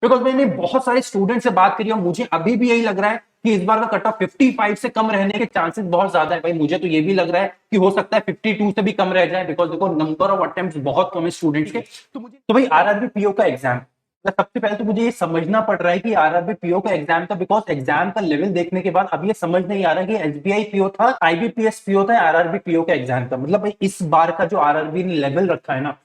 Because मैंने बहुत सारे स्टूडेंट से बात करी और मुझे अभी भी यही लग रहा है कि इस बार का कट ऑफ 55 से कम रहने के चांसेस बहुत ज्यादा है। भाई मुझे तो ये भी लग रहा है कि हो सकता है 52 से भी कम रह जाए, बिकॉज देखो नंबर ऑफ अटेम्प्ट बहुत कम है स्टूडेंट्स के। तो भाई आरआरबी पीओ का एग्जाम, सबसे पहले तो मुझे ये समझना पड़ रहा है कि आरआरबी पीओ का एग्जाम था, बिकॉज एग्जाम का लेवल देखने के बाद अब ये समझ नहीं आ रहा कि एसबीआई पीओ था, आईबीपीएस पीओ था, आरआरबी पीओ का एग्जाम था। मतलब भाई इस बार का जो आरआरबी ने लेवल रखा है ना,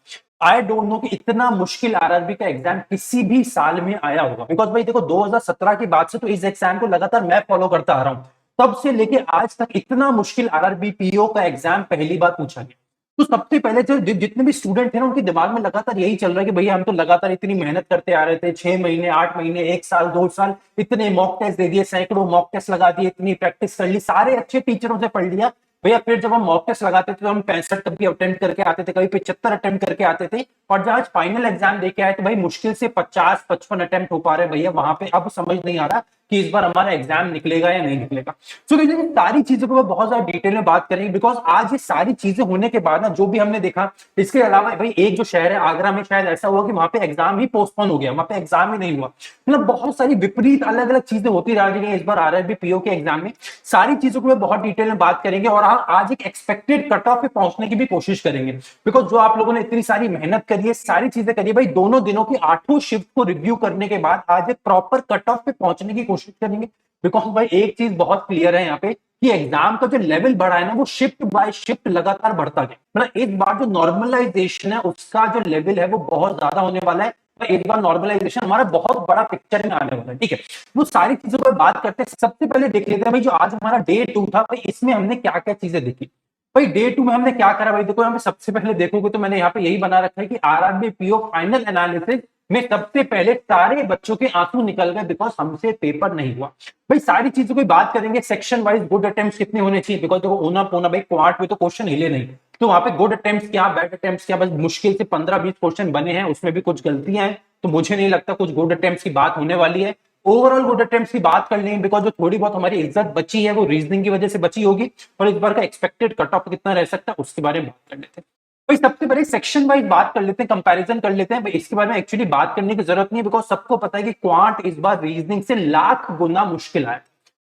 आई डोंट नो कि इतना मुश्किल आरआरबी का एग्जाम किसी भी साल में आया होगा। बिकॉज भाई देखो 2017 के बाद से तो इस एग्जाम को लगातार मैं फॉलो करता आ रहा हूं, तब से लेके आज तक इतना मुश्किल आरआरबी पीओ का एग्जाम पहली बार पूछा गया। तो सबसे पहले जो जितने भी स्टूडेंट थे ना, उनके दिमाग में लगातार यही चल रहा है कि भैया हम तो लगातार इतनी मेहनत करते आ रहे थे, 6 महीने 8 महीने 1 साल 2 साल इतने मॉक टेस्ट दे दिए, सैकड़ों मॉक टेस्ट लगा दिए, इतनी प्रैक्टिस कर ली, सारे अच्छे टीचरों से पढ़ लिया भैया। फिर जब हम मॉक टेस्ट लगाते थे तो हम 65 कभी अटेम्प्ट करके आते थे, कभी 75 अटेम्प्ट करके आते थे, और जब आज फाइनल एग्जाम देके आए तो भाई मुश्किल से 50-55 अटेम्प्ट हो पा रहे भैया वहां पे। अब समझ नहीं आ रहा कि इस बार हमारा एग्जाम निकलेगा या नहीं निकलेगा। सो देखिए सारी चीजों को बहुत ज्यादा डिटेल में बात करेंगे, बिकॉज आज ये सारी चीजें होने के बाद ना जो भी हमने देखा, इसके अलावा भाई एक जो शहर है आगरा में, शायद ऐसा हुआ कि वहां पे एग्जाम ही पोस्टपोन हो गया, वहां पे एग्जाम ही नहीं हुआ। मतलब बहुत सारी विपरीत अलग अलग चीजें होती रही है इस बार आरआरबी पीओ के एग्जाम में। सारी चीजों को बहुत डिटेल में बात करेंगे और आज एक एक्सपेक्टेड कट ऑफ पे पहुंचने की भी कोशिश करेंगे, बिकॉज जो आप लोगों ने इतनी सारी मेहनत करी है, सारी चीजें करी है भाई, दोनों दिनों की 8 शिफ्ट को रिव्यू करने के बाद आज एक प्रॉपर कट ऑफ पे पहुंचने की कोशिश करेंगे। बिकॉज भाई एक चीज बहुत क्लियर है यहाँ पे कि एग्जाम का जो लेवल बढ़ा है ना, वो शिफ्ट बाय शिफ्ट लगातार बढ़ता गया। मतलब एक बार जो नॉर्मलाइजेशन है उसका जो लेवल है वो बहुत ज्यादा होने वाला है। तो एक बार नॉर्मलाइजेशन हमारा बहुत बड़ा पिक्चर में आने वाला है, ठीक है। वो सारी चीजों पर बात करते हैं। सबसे पहले देख लेते हैं भाई जो आज हमारा डे 2 था, भाई इसमें हमने क्या क्या चीजें देखी। भाई डे 2 में हमने क्या करा, भाई देखो यहाँ पे सबसे पहले देखोगे तो मैंने यहाँ पे यही बना रखा है कि आरआरबी पीओ फाइनल एनालिसिस में सबसे पहले सारे बच्चों के आंसू निकल गए, बिकॉज हमसे पेपर नहीं हुआ। भाई सारी चीजों की बात करेंगे, सेक्शन वाइज गुड अटेम्प्ट कितने होने चाहिए, बिकॉज देखो ओना पोना भाई क्वार्ट में तो क्वेश्चन हिले नहीं, तो वहां पे गुड अटेम्प्ट क्या बैड अटेम्प्ट क्या, बस मुश्किल से 15-20 क्वेश्चन बने हैं, उसमें भी कुछ गलतियां हैं, तो मुझे नहीं लगता कुछ गुड अटेम्प्ट की बात होने वाली है। ओवरऑल गुड अटेम्प्ट की बात कर लेंगे, बिकॉज जो थोड़ी बहुत हमारी इज्जत बची है वो रीजनिंग की वजह से बची होगी, और इस बार का एक्सपेक्टेड कट ऑफ कितना रह सकता है उसके बारे में बात कर लेते हैं। भाई सबसे पहले सेक्शन वाइज बात कर लेते हैं, कंपैरिजन कर लेते हैं। भाई इसके बारे में एक्चुअली बात करने की जरूरत नहीं है, बिकॉज सबको पता है कि क्वांट इस बार रीजनिंग से लाख गुना मुश्किल है।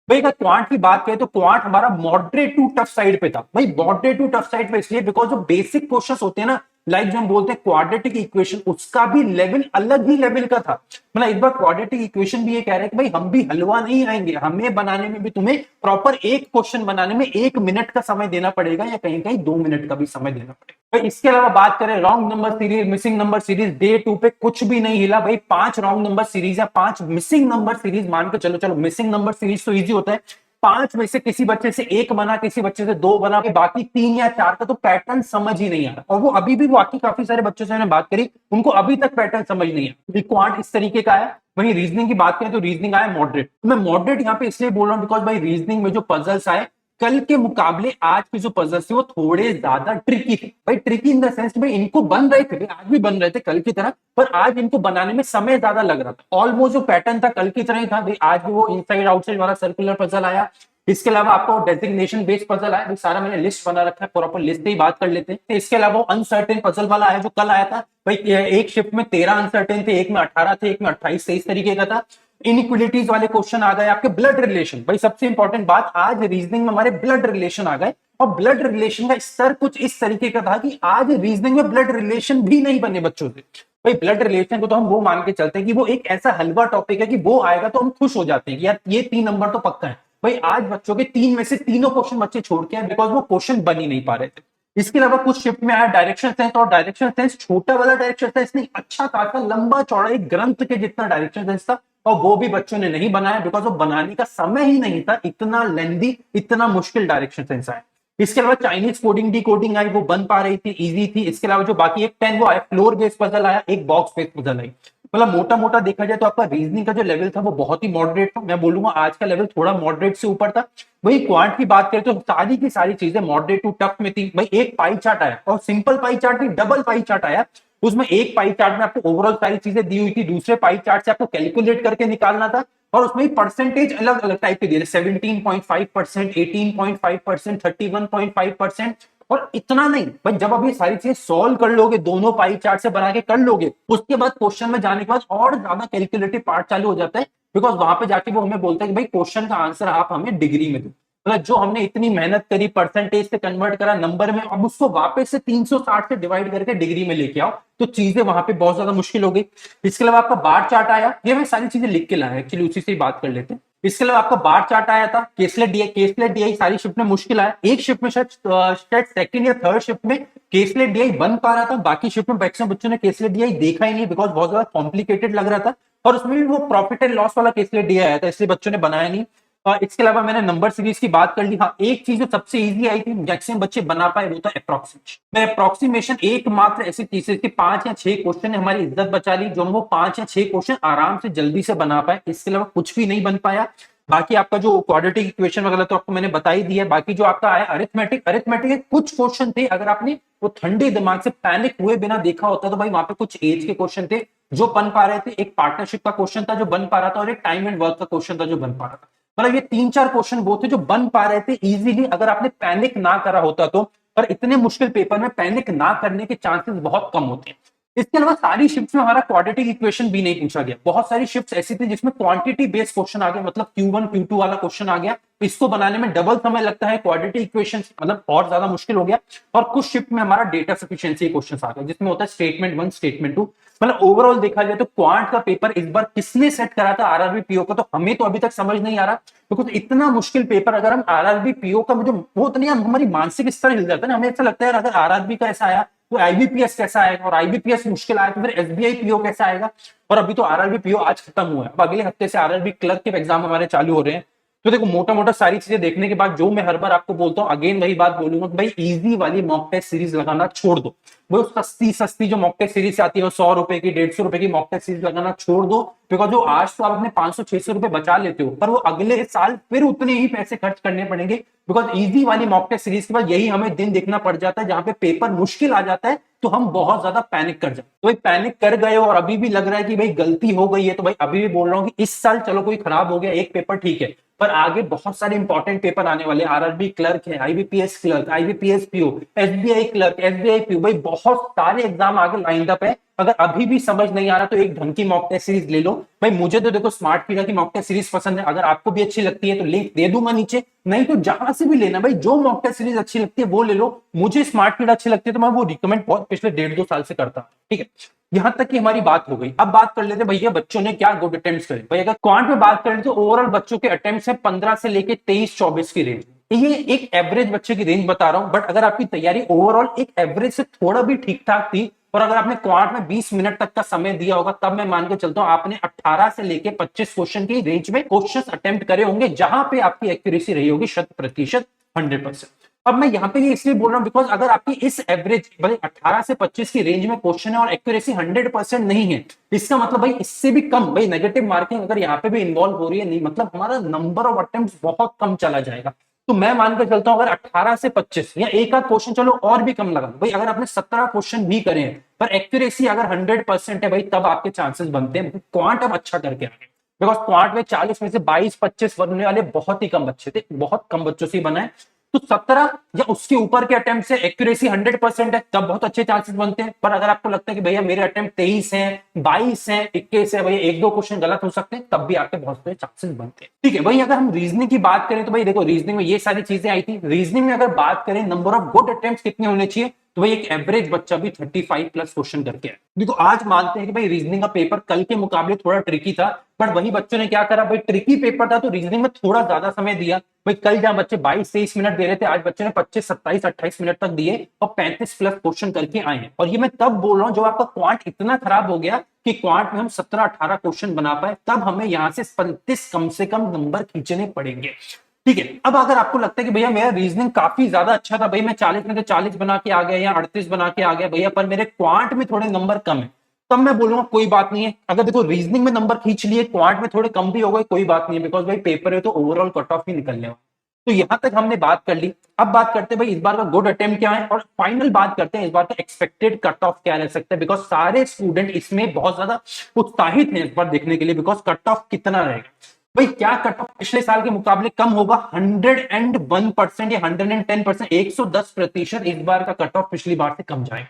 भाई अगर क्वांट की बात करें तो क्वांट हमारा मॉडरेट टू टफ साइड पे था। भाई मॉडरेट टू टफ साइड पे इसलिए बिकॉज जो बेसिक क्वेश्चंस होते हैं ना, लाइक जो हम बोलते हैं क्वाड्रेटिक इक्वेशन, उसका भी लेवल अलग ही लेवल का था। मतलब एक बार क्वाड्रेटिक इक्वेशन भी ये कह रहे हैं कि भाई हम भी हलवा नहीं आएंगे, हमें बनाने में भी तुम्हें प्रॉपर एक क्वेश्चन बनाने में 1 मिनट का समय देना पड़ेगा, या कहीं कहीं 2 मिनट का भी समय देना पड़ेगा। भाई इसके अलावा बात करें wrong number series, missing number series, day 2 पे कुछ भी नहीं हिला। भाई 5 रॉन्ग नंबर सीरीज या 5 मिसिंग नंबर सीरीज मान के चलो, मिसिंग नंबर सीरीज तो इजी होता है, 5 में से किसी बच्चे से 1 बना, किसी बच्चे से 2 बना, बाकी 3 या 4 का तो पैटर्न समझ ही नहीं आ रहा। और वो अभी भी बाकी काफी सारे बच्चों से मैंने बात करी, उनको अभी तक पैटर्न समझ नहीं है। क्वांट इस तरीके का है। वहीं रीजनिंग की बात करें तो रीजनिंग आया मॉडरेट। मैं मॉडरेट यहाँ पे इसलिए बोल रहा हूँ बिकॉज भाई रीजनिंग में जो पजल्स आए कल के मुकाबले आज के जो पजल्स थे वो थोड़े ज्यादा ट्रिकी थे। भाई ट्रिकी इन द सेंस भाई इनको बन रहे थे, आज भी बन रहे थे कल की तरह, पर आज इनको बनाने में समय ज्यादा लग रहा था। ऑलमोस्ट जो पैटर्न था कल की तरह ही था। भाई आज भी वो इनसाइड आउटसाइड वाला सर्कुलर पजल आया। इसके अलावा आपको डेजिग्नेशन बेस्ड पजल आया। सारा मैंने लिस्ट बना रखा है, प्रॉपर लिस्ट से ही बात कर लेते हैं। इसके अलावा अनसर्टेन पजल वाला आया जो कल आया था। भाई एक शिफ्ट में 13 अनसर्टेन थे, एक में 18 थे, एक में 28 थे, इस तरीके का था। इनइक्वलिटीज वाले क्वेश्चन आ गए। आपके ब्लड रिलेशन, भाई सबसे इंपॉर्टेंट बात, आज रीजनिंग में हमारे ब्लड रिलेशन आ गए, और ब्लड रिलेशन का स्तर कुछ इस तरीके का था कि आज रीजनिंग में ब्लड रिलेशन भी नहीं बने बच्चों से। भाई ब्लड रिलेशन को तो हम वो मान के चलते हैं कि वो एक ऐसा हलवा टॉपिक है कि वो आएगा तो हम खुश हो जाते हैं कि यार ये 3 नंबर तो पक्का है। भाई आज बच्चों के 3 में से तीनों क्वेश्चन बच्चे छोड़ के आए, बिकॉज वो क्वेश्चन बन ही नहीं पा रहे थे। इसके अलावा कुछ शिफ्ट में आया डायरेक्शन सेंस, और डायरेक्शन सेंस छोटा वाला डायरेक्शन सेंस नहीं, अच्छा खासा लंबा चौड़ा एक ग्रंथ के जितना डायरेक्शन सेंस था, और वो भी बच्चों ने नहीं बनाया, बिकॉज वो बनाने का समय ही नहीं था। इतना लेंदी इतना मुश्किल डायरेक्शन सेंस आया। इसके अलावा Chinese coding D coding I, वो बन पा रही थी, इजी थी। इसके अलावा जो बाकी एक 10 वो आया, फ्लोर बेस्ड पजल आया, एक बॉक्स बेस्ड पजल आई। मतलब मोटा मोटा देखा जाए तो आपका रीजनिंग का जो लेवल था वो बहुत ही मॉडरेट था। मैं बोलूंगा आज का लेवल थोड़ा मॉडरेट से ऊपर था। वही क्वांट की बात करें तो सारी की सारी चीजें मॉडरेट टू टफ में थी। भाई एक पाई चार्ट आया, और सिंपल पाई चार्ट नहीं, डबल पाई चार्ट आया। उसमें एक पाई चार्ट में आपको ओवरऑल सारी चीजें दी हुई थी, दूसरे पाई चार्ट से आपको कैलकुलेट करके निकालना था, और उसमें परसेंटेज अलग अलग टाइप के दिए, 17.5%, 18.5%, 31.5%, और इतना नहीं भाई, जब आप ये सारी चीजें सॉल्व कर लोगे, दोनों पाई चार्ट से बना के कर लोगे, उसके बाद क्वेश्चन में जाने के बाद और ज्यादा कैलकुलेटिव पार्ट चालू हो जाता है, बिकॉज वहां पे जाके वो हमें बोलता है कि भाई क्वेश्चन का आंसर आप हमें डिग्री में दो। मतलब जो हमने इतनी मेहनत करी, परसेंटेज से कन्वर्ट करा नंबर में, अब उसको वापस से 360 से डिवाइड करके डिग्री में लेके आओ, तो चीजें वहां पे बहुत ज्यादा मुश्किल हो गई। इसके अलावा आपका बार चार्ट आया, ये मैं सारी चीजें लिख के लाया, एक्चुअली उसी से ही बात कर लेते हैं। इसके अलावा आपका बार चार्ट आया था, केसलेट डीआई सारी शिफ्ट में मुश्किल आया। एक शिफ्ट में शायद सेकंड या थर्ड शिफ्ट में केसलेट डीआई बन पा रहा था, बाकी शिफ्ट में मैक्सिमम बच्चों ने केसलेट डीआई देखा ही नहीं, बिकॉज बहुत ज्यादा कॉम्प्लिकेटेड लग रहा था, और उसमें भी वो प्रॉफिट एंड लॉस वाला केसलेट डीआई आया था, इसलिए बच्चों ने बनाया नहीं। इसके अलावा मैंने नंबर सीरीज की बात कर ली। हाँ, एक चीज जो सबसे इजी आई थी, मैक्सिमम बच्चे बना पाए, वो था अप्रोक्सीमेशन। अप्रोक्सीमेशन एकमात्र ऐसी चीज है कि 5 या 6 क्वेश्चन ने हमारी इज्जत बचा ली, जो हम वो 5 या 6 क्वेश्चन आराम से जल्दी से बना पाए, इसके अलावा कुछ भी नहीं बन पाया। बाकी आपका जो क्वाड्रेटिक इक्वेशन वगैरह तो आपको मैंने बता ही दिया है। बाकी जो आपका आया अरिथमेटिक, अरिथमेटिक के कुछ क्वेश्चन थे, अगर आपने वो ठंडे दिमाग से पैनिक हुए बिना देखा होता तो भाई वहां पे कुछ एज के क्वेश्चन थे जो बन पा रहे थे, एक पार्टनरशिप का क्वेश्चन था जो बन पा रहा था, और एक टाइम एंड वर्क का क्वेश्चन था जो बन पा रहा था। मतलब ये 3-4 क्वेश्चन वो थे जो बन पा रहे थे इजीली, अगर आपने पैनिक ना करा होता तो। पर इतने मुश्किल पेपर में पैनिक ना करने के चांसेस बहुत कम होते हैं। इसके अलावा सारी शिफ्ट्स में हमारा क्वाड्रेटिक इक्वेशन भी नहीं पूछा गया। बहुत सारी शिफ्ट्स ऐसी थी जिसमें क्वांटिटी बेस्ड क्वेश्चन आ गया, मतलब Q1 Q2 वाला क्वेश्चन आ गया, इसको बनाने में डबल समय लगता है, क्वाड्रेटिक इक्वेशन मतलब और ज्यादा मुश्किल हो गया। और कुछ शिफ्ट में हमारा डेटा सफिशिएंसी क्वेश्चन आ गया, जिसमें होता है स्टेटमेंट 1 स्टेटमेंट 2। मतलब ओवरऑल देखा जाए तो क्वांट का पेपर इस बार किसने सेट करा था आरआरबी पीओ का, तो हमें तो अभी तक समझ नहीं आ रहा, बिकॉज इतना मुश्किल पेपर अगर हम आरआरबी पीओ का, मुझे वो तो नहीं, हमारी मानसिक स्तर हिल जाता है ना, हमें ऐसा लगता है अगर आरआरबी का ऐसा आया तो आईबीपीएस कैसा आएगा, और आईबीपीएस मुश्किल आया तो फिर एसबीआई पीओ कैसा आएगा। और अभी तो आरआरबी पीओ आज खत्म हुआ है, अब अगले हफ्ते से आरआरबी क्लर्क के एग्जाम हमारे चालू हो रहे हैं। तो देखो मोटा मोटा सारी चीजें देखने के बाद जो मैं हर बार आपको बोलता हूँ, अगेन वही बात बोलूंगा कि भाई इजी वाली मॉक टेस्ट सीरीज लगाना छोड़ दो। वो सस्ती सस्ती जो मॉक टेस्ट सीरीज आती है, 100 रुपए की 150 रुपए की मॉक टेस्ट सीरीज लगाना छोड़ दो, बिकॉज जो आज तो आप अपने 500-600 रुपए बचा लेते हो, पर वो अगले साल फिर उतने ही पैसे खर्च करने पड़ेंगे, बिकॉज इजी वाली मॉक टेस्ट सीरीज के बाद यही हमें दिन देखना पड़ जाता है, जहां पे पेपर मुश्किल आ जाता है तो हम बहुत ज्यादा पैनिक कर जाते। तो भाई पैनिक कर गए हो और अभी भी लग रहा है कि भाई गलती हो गई है, तो भाई अभी भी बोल रहा हूँ कि इस साल चलो कोई खराब हो गया एक पेपर ठीक है, पर आगे बहुत सारे इंपॉर्टेंट पेपर आने वाले, आरआरबी क्लर्क है, IBPS clerk, IBPS PO, SBI clerk, SBI PO, भाई बहुत सारे एग्जाम आगे लाइंड अप है। अगर अभी भी समझ नहीं आ रहा तो एक ढंग की मॉक टेस्ट सीरीज ले लो। भाई मुझे तो देखो स्मार्ट पीड़ा की मॉक टेस्ट सीरीज पसंद है, अगर आपको भी अच्छी लगती है तो लिंक दे दूंगा नीचे, नहीं तो जहां से भी लेना भाई, जो मॉक टेस्ट सीरीज अच्छी लगती है वो ले लो। मुझे स्मार्ट पीड़ा अच्छी लगती है तो मैं वो रिकमेंड बहुत पिछले 1.5-2 साल से करता हूं, ठीक है। यहां तक की हमारी बात हो गई, अब बात कर लेते भैया बच्चों ने क्या गुड अटेम्प्ट्स करे। भाई अगर क्वांट में बात करें तो ओवरऑल बच्चों के अटेम्प्ट्स है 15 से लेके 23-24 की रेंज, ये एक एवरेज बच्चे की रेंज बता रहा हूं। बट अगर आपकी तैयारी ओवरऑल एक एवरेज से थोड़ा भी ठीक ठाक थी, और अगर आपने क्वांट में 20 मिनट तक का समय दिया होगा, तब मैं मान के चलता हूं आपने 18 से लेके 25 क्वेश्चन की रेंज में क्वेश्चन अटेम्प्ट करे होंगे, जहां पे आपकी एक्यूरेसी रही होगी 100%, 100%। अब मैं यहाँ पे ये इसलिए बोल रहा हूं बिकॉज अगर आपकी इस एवरेज भाई 18 से 25 की रेंज में क्वेश्चन है और एक्यूरेसी 100% नहीं है, इसका मतलब भाई इससे भी कम, भाई नेगेटिव मार्किंग अगर यहाँ पे भी इन्वॉल्व हो रही है, नहीं मतलब हमारा नंबर ऑफ अटेम्प्ट्स बहुत कम चला जाएगा। तो मैं मानकर चलता हूं अगर 18 से 25 या एक आध क्वेश्चन चलो और भी कम लगा, भाई अगर आपने 17 क्वेश्चन भी करे हैं पर एक्यूरेसी अगर 100% है भाई, तब आपके चांसेस बनते हैं क्वांट अब अच्छा करके आगे। बिकॉज क्वांट में 40 में से 22-25 बनने वाले बहुत ही कम बच्चे थे, बहुत कम बच्चों से बनाए, तो 17 या उसके ऊपर के अटेम्प्ट से एक्यूरेसी 100% है, तब बहुत अच्छे चांसेस बनते हैं। पर अगर आपको लगता है कि भैया मेरे अटेम्प्ट 23 हैं, 22 हैं, 21 है, भैया 1-2 क्वेश्चन गलत हो सकते हैं, तब भी आपके बहुत सारे चांसेस बनते हैं, ठीक है। भाई अगर हम रीजनिंग की बात करें तो भाई देखो रीजनिंग में ये सारी चीजें आई थी। रीजनिंग में अगर बात करें नंबर ऑफ गुड अटेम्प्ट कितने होने चाहिए, तो भाई एक एवरेज बच्चा भी 35+ क्वेश्चन करके है। देखो आज मानते हैं कि भाई रीजनिंग का पेपर कल के मुकाबले थोड़ा ट्रिकी था, बट वही बच्चों ने क्या करा, भाई ट्रिकी पेपर था तो रीजनिंग में थोड़ा ज्यादा समय दिया। भाई कल जहां बच्चे 22-23 मिनट दे रहे थे, आज बच्चे ने 25-27-28 मिनट तक दिए और 35+ क्वेश्चन करके आए हैं। और ये मैं तब बोल रहा हूं जब आपका क्वांट इतना खराब हो गया कि क्वांट में हम 17-18 क्वेश्चन बना पाए, तब हमें यहां से 35 कम से कम नंबर खींचने पड़ेंगे, ठीक है। अब अगर आपको लगता है कि भैया मेरा रीजनिंग काफी ज्यादा अच्छा था, भाई मैं 40 में से 40 बना के आ गया या 38 बना के आ गया भैया, पर मेरे क्वांट में थोड़े नंबर कम है, तब मैं बोलूंगा कोई बात नहीं है। अगर देखो रीजनिंग में नंबर खींच लिए, क्वांट में थोड़े कम भी हो गए, कोई बात नहीं है, बिकॉज भाई पेपर है तो ओवरऑल कट ऑफ ही निकलने वाला। तो यहां तक हमने बात कर ली। अब बात करते हैं भाई इस बार का गुड अटेम्प्ट क्या है, और फाइनल बात करते हैं इस बार का एक्सपेक्टेड कट ऑफ क्या रह सकता है, बिकॉज सारे स्टूडेंट इसमें बहुत ज्यादा उत्साहित हैं इस बार देखने के लिए, बिकॉज कट ऑफ कितना रहेगा। भाई क्या कट ऑफ पिछले साल के मुकाबले कम होगा? 101% या 110%, 110% इस बार का कट ऑफ पिछली बार से कम जाएगा।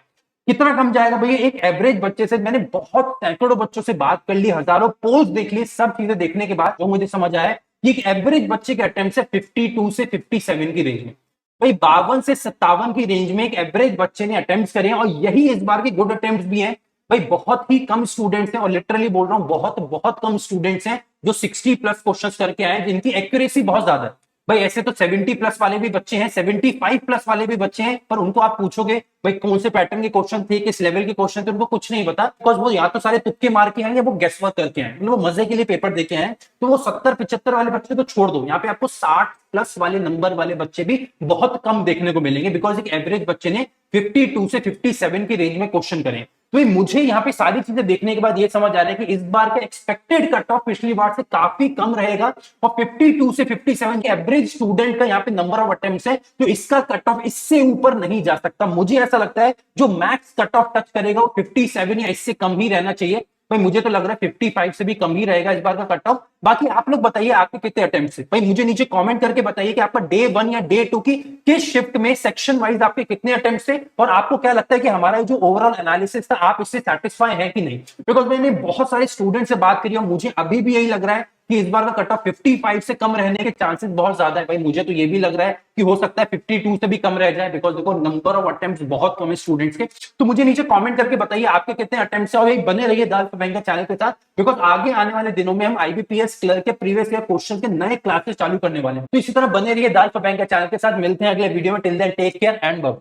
कितना कम जाएगा भैया? एक एवरेज बच्चे से, मैंने बहुत सैकड़ों बच्चों से बात कर ली, हजारों पोस्ट देख ली, सब चीजें देखने के बाद जो मुझे समझ आया कि एक एवरेज बच्चे के अटेम्प्ट है 52 से 57 की रेंज में। भाई 52 से 57 की रेंज में एक एवरेज बच्चे ने अटेम्प्ट करे हैं, और यही इस बार की गुड अटेम्प्ट भी हैं। भाई बहुत ही कम स्टूडेंट्स हैं, और लिटरली बोल रहा हूं बहुत बहुत कम स्टूडेंट्स हैं जो 60 प्लस क्वेश्चंस करके आए, जिनकी एक्यूरेसी बहुत ज्यादा है। भाई ऐसे तो 70 प्लस वाले भी बच्चे हैं, 75 प्लस वाले भी बच्चे हैं, पर उनको आप पूछोगे भाई कौन से पैटर्न के क्वेश्चन थे, किस लेवल के क्वेश्चन थे, उनको कुछ नहीं पता, बिकॉज वो या तो सारे तुक्के मार के आए या वो गेस वर्क करके आए, मतलब वो मजे के लिए पेपर देके आए। तो वो 70-75 वाले बच्चे तो छोड़ दो, यहाँ पे आपको 60 प्लस वाले नंबर वाले बच्चे भी बहुत कम देखने को मिलेंगे, बिकॉज एक एवरेज बच्चे ने 52 से 57 की रेंज में क्वेश्चन करें। तो मुझे यहाँ पे सारी चीजें देखने के बाद ये समझ आ रहा है कि इस बार का एक्सपेक्टेड कट ऑफ पिछली बार से काफी कम रहेगा, और 52 से 57 के एवरेज स्टूडेंट का यहाँ पे नंबर ऑफ अटेम्प्ट्स है, तो इसका कट ऑफ इससे ऊपर नहीं जा सकता। मुझे ऐसा लगता है जो मैक्स कट ऑफ टच करेगा वो 57 या इससे कम ही रहना चाहिए। भाई मुझे तो लग रहा है 55 से भी कम ही रहेगा इस बार का कट ऑफ। बाकी आप लोग बताइए आपके कितने अटेम्प्ट है, भाई मुझे नीचे कमेंट करके बताइए कि आपका डे 1 या डे 2 की किस शिफ्ट में सेक्शन वाइज आपके कितने अटेम्प्ट थे, और आपको क्या लगता है कि हमारा जो ओवरऑल एनालिसिस था आप इससे सेटिस्फाई है कि नहीं। बिकॉज मैंने बहुत सारे स्टूडेंट से बात करी और मुझे अभी भी यही लग रहा है कि इस बार का कट ऑफ 55 से कम रहने के चांसेस बहुत ज्यादा है। भाई मुझे तो ये भी लग रहा है कि हो सकता है 52 से भी कम रह जाए, बिकॉज देखो नंबर ऑफ अटेम्प्ट्स बहुत कम है स्टूडेंट्स के। तो मुझे नीचे कमेंट करके बताइए आपके कितने अटेम्प्ट्स है, और यही बने रहिए दाल फबैंगा चैनल के साथ, बिकॉज आगे आने वाले दिनों में हम आईबीपीएस क्लर्क के प्रीवियस ईयर क्वेश्चन के नए क्लासेस चालू करने वाले हैं। तो इसी तरह बने रहिए दाल फबैंगा चैनल के साथ। मिलते हैं अगले वीडियो में। Till then take care and bye.